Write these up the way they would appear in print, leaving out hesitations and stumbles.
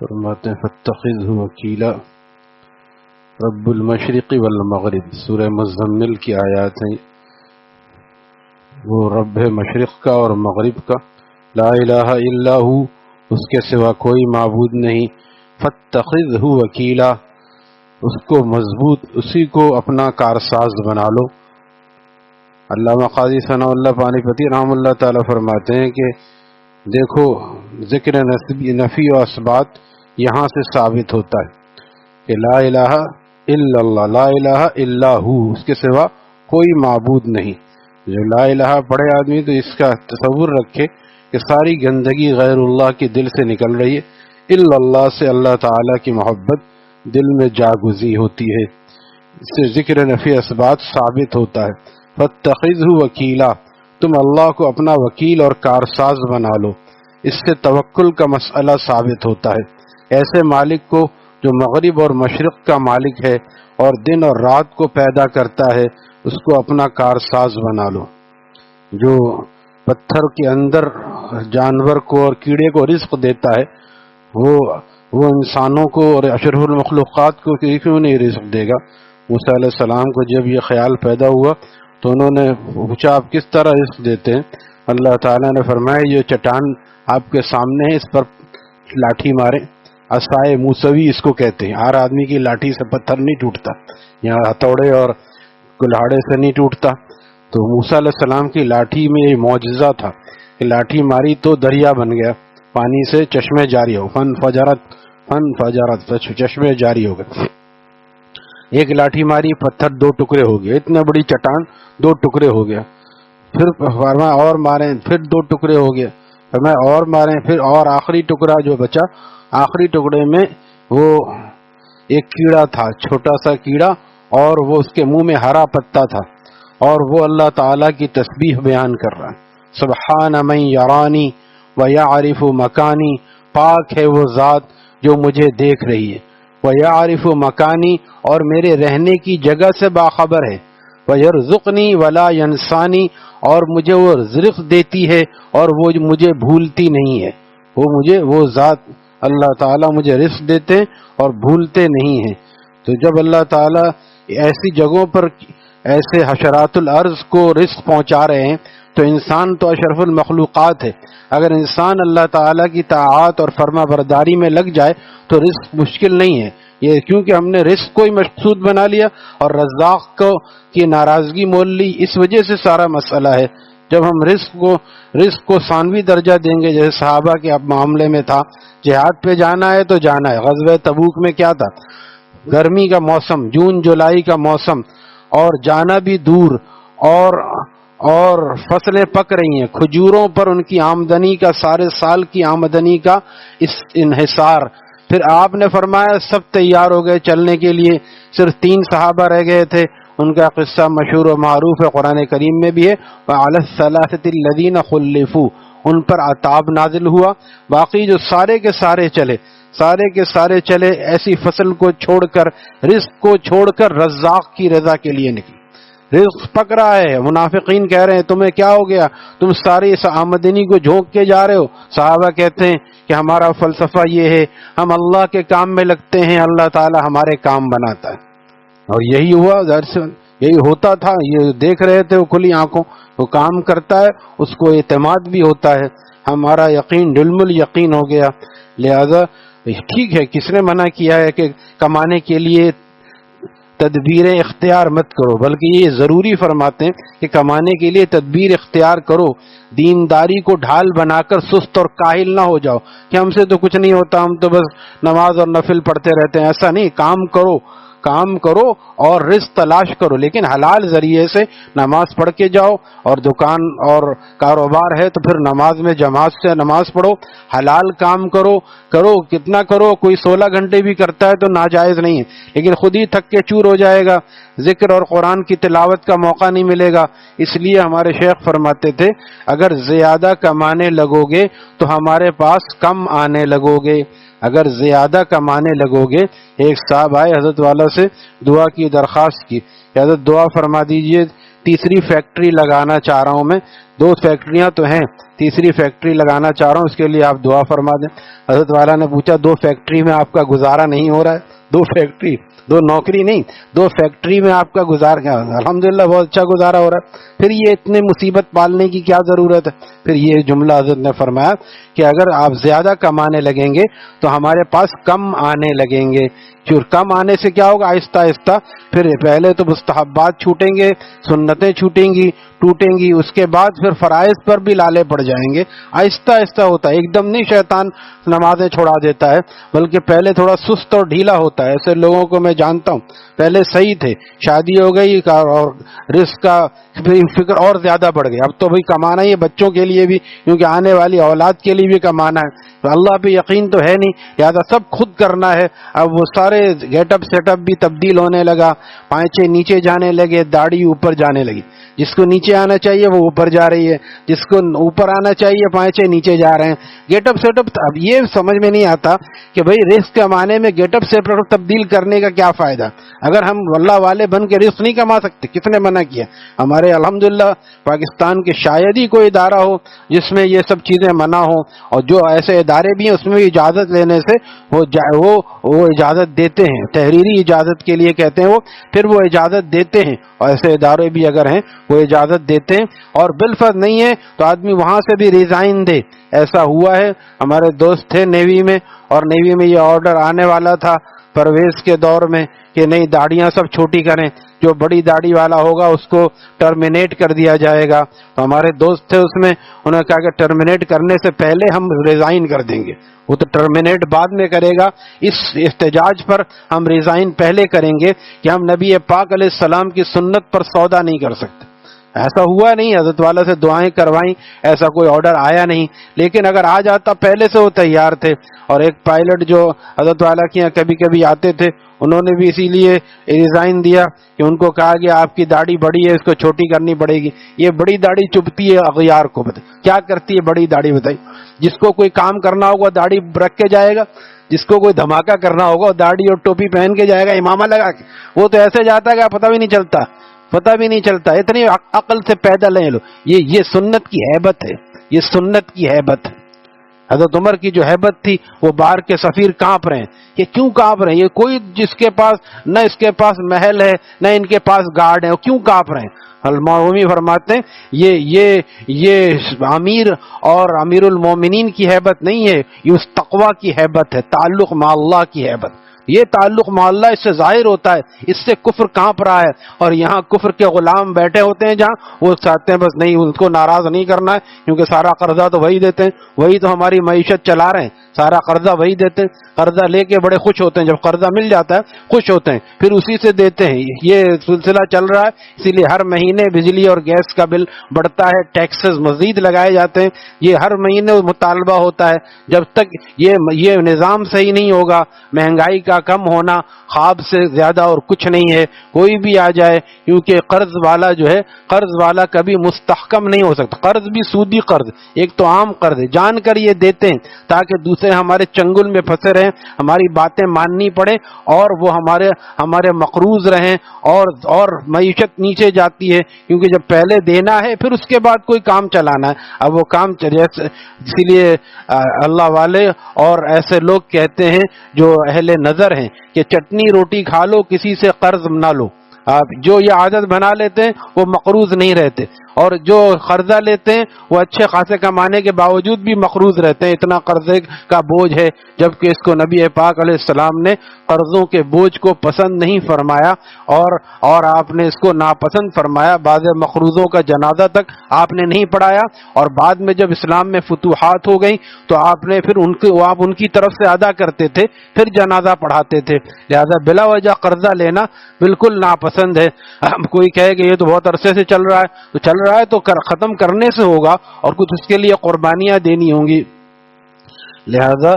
فرماتے ہیں فاتخذہ وکیلا، رب المشرق والمغرب، سورہ مزمل کی آیات ہیں، وہ رب ہے مشرق کا اور مغرب کا، لا الہ الا ہو، اس کے سوا کوئی معبود نہیں، فاتخذہ وکیلا، اس کو مضبوط، اسی کو اپنا کارساز بنا لو۔ علامہ قاضی ثناء اللہ پانی پتی رحمہ اللہ تعالی فرماتے ہیں کہ دیکھو ذکر نفی و اثبات یہاں سے ثابت ہوتا ہے کہ لا الہ الا اللہ، لا الہ الا ہو، اس کے سوا کوئی معبود نہیں۔ جو لا الہ پڑھے آدمی تو اس کا تصور رکھے کہ ساری گندگی غیر اللہ کے دل سے نکل رہی ہے، الا اللہ سے اللہ تعالی کی محبت دل میں جاگزی ہوتی ہے، اس سے ذکر نفی اثبات ثابت ہوتا ہے۔ فاتخذہ وکیلا، تم اللہ کو اپنا وکیل اور کارساز بنا لو، اس سے توکل کا مسئلہ ثابت ہوتا ہے۔ ایسے مالک کو جو مغرب اور مشرق کا مالک ہے اور دن اور رات کو پیدا کرتا ہے، اس کو اپنا کارساز بنا لو۔ جو پتھر کے اندر جانور کو اور کیڑے کو رزق دیتا ہے، وہ انسانوں کو اور اشرف المخلوقات کو کیوں نہیں رزق دے گا؟ موسیٰ علیہ السلام کو جب یہ خیال پیدا ہوا تو انہوں نے پوچھا آپ کس طرح رزق دیتے ہیں؟ اللہ تعالیٰ نے فرمایا یہ چٹان آپ کے سامنے ہے، اس پر لاٹھی ماریں، عصائے موسوی اس کو کہتے ہیں۔ ہر آدمی کی لاٹھی سے پتھر نہیں ٹوٹتا، یہاں ہتھوڑے اور کلہاڑے سے نہیں ٹوٹتا۔ تو موسیٰ علیہ السلام کی لاٹھی میں یہ معجزہ تھا کہ لاٹھی ماری تو دریا بن گیا، پانی سے چشمے جاری ہو، فن فجرت چشمے جاری ہو گئے۔ ایک لاٹھی ماری، پتھر دو ٹکڑے ہو گئے، اتنا بڑی چٹان دو ٹکڑے ہو گیا۔ پھر فرمایا اور ماریں، پھر دو ٹکڑے ہو گئے، فرمایا اور ماریں، پھر اور آخری ٹکڑا جو بچا، آخری ٹکڑے میں وہ ایک کیڑا تھا، چھوٹا سا کیڑا، اور وہ اس کے منہ میں ہرا پتا تھا، اور وہ اللہ تعالیٰ کی تسبیح بیان کر رہا ہے، سبحان من یرانی ویعرف مکانی، پاک ہے وہ ذات جو مجھے دیکھ رہی ہے، ویعرف مکانی، اور میرے رہنے کی جگہ سے باخبر ہے، ویرزقنی ولا ینسانی، اور مجھے وہ رزق دیتی ہے اور وہ مجھے بھولتی نہیں ہے، وہ ذات اللہ تعالیٰ مجھے رزق دیتے ہیں اور بھولتے نہیں ہیں۔ تو جب اللہ تعالیٰ ایسی جگہوں پر ایسے حشرات الارض کو رزق پہنچا رہے ہیں تو انسان تو اشرف المخلوقات ہے، اگر انسان اللہ تعالیٰ کی طاعات اور فرما برداری میں لگ جائے تو رزق مشکل نہیں ہے۔ یہ کیونکہ ہم نے رزق کو ہی مقصود بنا لیا اور رزاق کو کی ناراضگی مول لی، اس وجہ سے سارا مسئلہ ہے۔ جب ہم رزق کو ثانوی درجہ دیں گے، جیسے صحابہ کے معاملے میں تھا، جہاد پہ جانا ہے تو جانا ہے۔ غزوہ تبوک میں کیا تھا؟ گرمی کا موسم، جون جولائی کا موسم، اور جانا بھی دور، اور فصلیں پک رہی ہیں، کھجوروں پر ان کی آمدنی کا، سارے سال کی آمدنی کا انحصار۔ پھر آپ نے فرمایا سب تیار ہو گئے چلنے کے لیے، صرف 3 صحابہ رہ گئے تھے، ان کا قصہ مشہور و معروف ہے، قرآن کریم میں بھی ہے، وَعَلَى الثَّلَاثَةِ الَّذِينَ خُلِّفُوا، ان پر عذاب نازل ہوا، باقی جو سارے کے سارے چلے ایسی فصل کو چھوڑ کر، رزق کو چھوڑ کر رزاق کی رضا کے لیے نکلے۔ رزق پک رہا ہے، منافقین کہہ رہے ہیں تمہیں کیا ہو گیا، تم ساری اس آمدنی کو جھونک کے جا رہے ہو؟ صحابہ کہتے ہیں کہ ہمارا فلسفہ یہ ہے، ہم اللہ کے کام میں لگتے ہیں، اللہ تعالی ہمارے کام بناتا ہے۔ اور یہی ہوا، یہی ہوتا تھا، یہ دیکھ رہے تھے وہ کھلی آنکھوں، وہ کام کرتا ہے، اس کو اعتماد بھی ہوتا ہے، ہمارا یقین علم الیقین ہو گیا۔ لہذا ٹھیک ہے، کس نے منع کیا ہے کہ کمانے کے لیے تدبیریں اختیار مت کرو، بلکہ یہ ضروری فرماتے ہیں کہ کمانے کے لیے تدبیر اختیار کرو، دینداری کو ڈھال بنا کر سست اور کاہل نہ ہو جاؤ کہ ہم سے تو کچھ نہیں ہوتا، ہم تو بس نماز اور نفل پڑھتے رہتے ہیں۔ ایسا نہیں، کام کرو اور رزق تلاش کرو، لیکن حلال ذریعے سے۔ نماز پڑھ کے جاؤ، اور دکان اور کاروبار ہے تو پھر نماز میں جماعت سے نماز پڑھو، حلال کام کرو کتنا کرو، کوئی 16 گھنٹے بھی کرتا ہے تو ناجائز نہیں ہے، لیکن خود ہی تھک کے چور ہو جائے گا، ذکر اور قرآن کی تلاوت کا موقع نہیں ملے گا۔ اس لیے ہمارے شیخ فرماتے تھے اگر زیادہ کمانے لگو گے تو ہمارے پاس کم آنے لگو گے، اگر زیادہ کمانے لگو گے۔ ایک صاحب آئے حضرت والا سے دعا کی درخواست کی کہ حضرت دعا فرما دیجئے، تیسری فیکٹری لگانا چاہ رہا ہوں میں، 2 فیکٹریاں تو ہیں، تیسری فیکٹری لگانا چاہ رہا ہوں، اس کے لیے آپ دعا فرما دیں۔ حضرت والا نے پوچھا 2 فیکٹری میں آپ کا گزارا نہیں ہو رہا ہے؟ 2 فیکٹری، 2 نوکری نہیں، 2 فیکٹری میں آپ کا گزارا کیا؟ الحمدللہ بہت اچھا گزارا ہو رہا ہے، پھر یہ اتنی مصیبت پالنے کی کیا ضرورت ہے؟ پھر یہ جملہ حضرت نے فرمایا کہ اگر آپ زیادہ کمانے لگیں گے تو ہمارے پاس کم آنے لگیں گے، پھر کم آنے سے کیا ہوگا؟ آہستہ آہستہ پھر پہلے تو مستحبات چھوٹیں گے، سنتیں چھوٹیں گی، ٹوٹیں گی، اس کے بعد پھر فرائض پر بھی لالے پڑ جائیں گے۔ آہستہ آہستہ ہوتا ہے، ایک دم نہیں شیطان نمازیں چھوڑا دیتا ہے، بلکہ پہلے تھوڑا سست اور ڈھیلا ہوتا ہے۔ ایسے لوگوں کو میں جانتا ہوں، پہلے صحیح تھے، شادی ہو گئی اور رزق کا فکر اور زیادہ بڑھ گئی، اب تو بھئی کمانا ہی ہے، بچوں کے لیے بھی، کیونکہ آنے والی اولاد کے لیے بھی کمانا ہے، تو اللہ پہ یقین تو ہے نہیں، لہذا سب خود کرنا ہے۔ اب وہ سارے گیٹ اپ سیٹ اپ بھی تبدیل ہونے لگا، پائچے نیچے جانے لگے، داڑھی اوپر جانے لگی، جس کو نیچے آنا چاہیے وہ اوپر جا رہی ہے، جس کو اوپر آنا چاہیے پائچے نیچے جا رہے ہیں۔ گیٹ اپ سیٹ اپ، اب یہ سمجھ میں نہیں آتا کہ بھئی رزق کمانے میں گیٹ اپ سیٹ اپ تبدیل کرنے کا کیا فائدہ؟ اگر ہم اللہ والے بن کے رزق نہیں کما سکتے، کس نے منع کیا؟ ہمارے الحمدللہ پاکستان کے شاید ہی کوئی ادارہ ہو جس میں یہ سب چیزیں منع ہوں، اور جو ایسے ادارے بھی ہیں اس میں اجازت لینے سے وہ اجازت دیتے ہیں، تحریری اجازت کے لیے کہتے ہیں وہ، پھر وہ اجازت دیتے ہیں، اور ایسے ادارے بھی اگر ہیں وہ اجازت دیتے ہیں، اور بالفرض نہیں ہے تو آدمی وہاں سے بھی ریزائن دے۔ ایسا ہوا ہے، ہمارے دوست تھے نیوی میں، اور نیوی میں یہ آرڈر آنے والا تھا پرویز کے دور میں کہ نہیں داڑیاں سب چھوٹی کریں، جو بڑی داڑھی والا ہوگا اس کو ٹرمینیٹ کر دیا جائے گا۔ تو ہمارے دوست تھے اس میں، انہوں نے کہا کہ ٹرمینیٹ کرنے سے پہلے ہم ریزائن کر دیں گے، وہ تو ٹرمینیٹ بعد میں کرے گا، اس احتجاج پر ہم ریزائن پہلے کریں گے کہ ہم نبی پاک علیہ السلام کی سنت پر سودا نہیں کر سکتے۔ ایسا ہوا نہیں، حضرت والا سے دعائیں کروائیں، ایسا کوئی آرڈر آیا نہیں، لیکن اگر آ جاتا پہلے سے وہ تیار تھے۔ اور ایک پائلٹ جو حضرت والا کے یہاں کبھی کبھی آتے تھے، انہوں نے بھی اسی لیے ریزائن دیا کہ ان کو کہا کہ آپ کی داڑھی بڑی ہے، اس کو چھوٹی کرنی پڑے گی۔ یہ بڑی داڑھی چبھتی ہے اغیار کو، کیا کرتی ہے بڑی داڑھی بتائی؟ جس کو کوئی کام کرنا ہوگا داڑھی رکھ کے جائے گا، جس کو کوئی دھماکہ کرنا ہوگا داڑھی اور ٹوپی پہن کے جائے گا، امامہ لگا کے، وہ تو ایسے جاتا ہے کہ پتہ بھی نہیں چلتا، پتہ بھی نہیں چلتا، اتنی عقل سے پیدل ہیں لوگ۔ یہ سنت کی ہیبت ہے، یہ سنت کی ہیبت ہے۔ حضرت عمر کی جو ہیبت تھی، وہ باہر کے سفیر کانپ رہے ہیں، یہ کیوں کانپ رہے ہیں؟ یہ کوئی جس کے پاس نہ اس کے پاس محل ہے نہ ان کے پاس گارڈ ہے، وہ کیوں کانپ رہے ہیں؟ المعرومی فرماتے ہیں یہ امیر اور امیر المومنین کی ہیبت نہیں ہے، یہ اس تقوی کی ہیبت ہے، تعلق مع اللہ کی ہیبت۔ یہ تعلق مع اللہ اس سے ظاہر ہوتا ہے، اس سے کفر کانپ رہا ہے، اور یہاں کفر کے غلام بیٹھے ہوتے ہیں جہاں وہ چاہتے ہیں بس نہیں ان کو ناراض نہیں کرنا ہے، کیونکہ سارا قرضہ تو وہی دیتے ہیں، وہی تو ہماری معیشت چلا رہے ہیں، سارا قرضہ وہی دیتے ہیں، قرضہ لے کے بڑے خوش ہوتے ہیں، جب قرضہ مل جاتا ہے خوش ہوتے ہیں، پھر اسی سے دیتے ہیں۔ یہ سلسلہ چل رہا ہے، اسی لیے ہر مہینے بجلی اور گیس کا بل بڑھتا ہے، ٹیکسز مزید لگائے جاتے ہیں، یہ ہر مہینے مطالبہ ہوتا ہے۔ جب تک یہ نظام صحیح نہیں ہوگا، مہنگائی کا کم ہونا خواب سے زیادہ اور کچھ نہیں ہے، کوئی بھی آ جائے، کیونکہ قرض والا جو ہے، قرض والا کبھی مستحکم نہیں ہو سکتا، قرض بھی سودی قرض، ایک تو عام قرض ہے، جان کر یہ دیتے ہیں تاکہ دوسرے ہمارے چنگل میں پھنسے رہیں، ہماری باتیں ماننی پڑے، اور وہ ہمارے مقروض رہیں، اور معیشت نیچے جاتی ہے، کیونکہ جب پہلے دینا ہے پھر اس کے بعد کوئی کام چلانا ہے، اب وہ کام اسی لیے اللہ والے اور ایسے لوگ کہتے ہیں جو اہل نظر ہیں کہ چٹنی روٹی کھا لو، کسی سے قرض نہ لو۔ جو یہ عادت بنا لیتے ہیں وہ مقروض نہیں رہتے، اور جو قرضہ لیتے ہیں وہ اچھے خاصے کمانے کے باوجود بھی مقروض رہتے ہیں، اتنا قرضے کا بوجھ ہے، جبکہ اس کو نبی پاک علیہ السلام نے قرضوں کے بوجھ کو پسند نہیں فرمایا، اور آپ نے اس کو ناپسند فرمایا، بعض مقروضوں کا جنازہ تک آپ نے نہیں پڑھایا، اور بعد میں جب اسلام میں فتوحات ہو گئیں تو آپ نے پھر آپ ان کی طرف سے ادا کرتے تھے، پھر جنازہ پڑھاتے تھے، لہذا بلا وجہ قرضہ لینا بالکل ناپسند ہے۔ کوئی کہے کہ یہ تو بہت عرصے سے چل رہا ہے، تو چل رہا ہے تو ختم کرنے سے ہوگا، اور کچھ اس کے لیے قربانیاں دینی ہوں گی۔ لہذا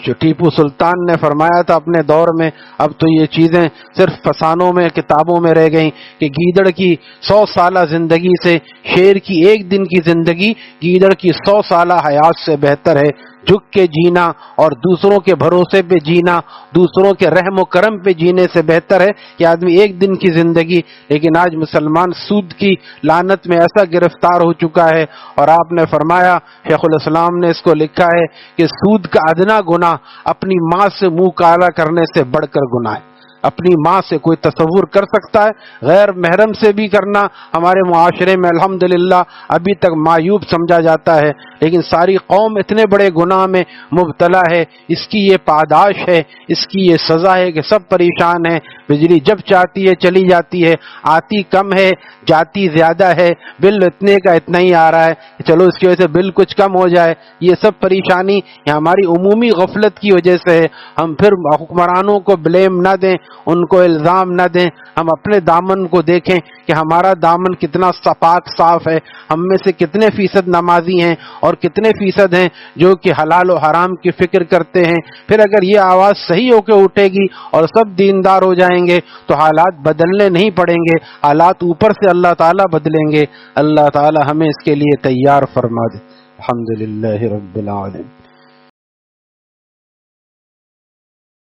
جو ٹیپو سلطان نے فرمایا تھا اپنے دور میں، اب تو یہ چیزیں صرف فسانوں میں کتابوں میں رہ گئیں کہ گیدڑ کی 100 سالہ زندگی سے شیر کی ایک دن کی زندگی گیدڑ کی 100 سالہ حیات سے بہتر ہے۔ جھک کے جینا اور دوسروں کے بھروسے پہ جینا، دوسروں کے رحم و کرم پہ جینے سے بہتر ہے کہ آدمی ایک دن کی زندگی، لیکن آج مسلمان سود کی لعنت میں ایسا گرفتار ہو چکا ہے، اور آپ نے فرمایا، شیخ الاسلام نے اس کو لکھا ہے کہ سود کا ادنا گناہ اپنی ماں سے منہ کالا کرنے سے بڑھ کر گناہ ہے۔ اپنی ماں سے کوئی تصور کر سکتا ہے؟ غیر محرم سے بھی کرنا ہمارے معاشرے میں الحمدللہ ابھی تک معیوب سمجھا جاتا ہے، لیکن ساری قوم اتنے بڑے گناہ میں مبتلا ہے، اس کی یہ پاداش ہے، اس کی یہ سزا ہے کہ سب پریشان ہیں۔ بجلی جب چاہتی ہے چلی جاتی ہے، آتی کم ہے جاتی زیادہ ہے، بل اتنے کا اتنا ہی آ رہا ہے کہ چلو اس کی وجہ سے بل کچھ کم ہو جائے۔ یہ سب پریشانی یہ ہماری عمومی غفلت کی وجہ سے ہے۔ ہم پھر حکمرانوں کو بلیم نہ دیں، ان کو الزام نہ دیں، ہم اپنے دامن کو دیکھیں کہ ہمارا دامن کتنا پاک صاف ہے، ہم میں سے کتنے فیصد نمازی ہیں اور کتنے فیصد ہیں جو کہ حلال و حرام کی فکر کرتے ہیں۔ پھر اگر یہ آواز صحیح ہو کے اٹھے گی اور سب دیندار ہو جائیں گے تو حالات بدلنے نہیں پڑیں گے، حالات اوپر سے اللہ تعالیٰ بدلیں گے۔ اللہ تعالیٰ ہمیں اس کے لیے تیار فرما دے۔ الحمدللہ رب العالمین۔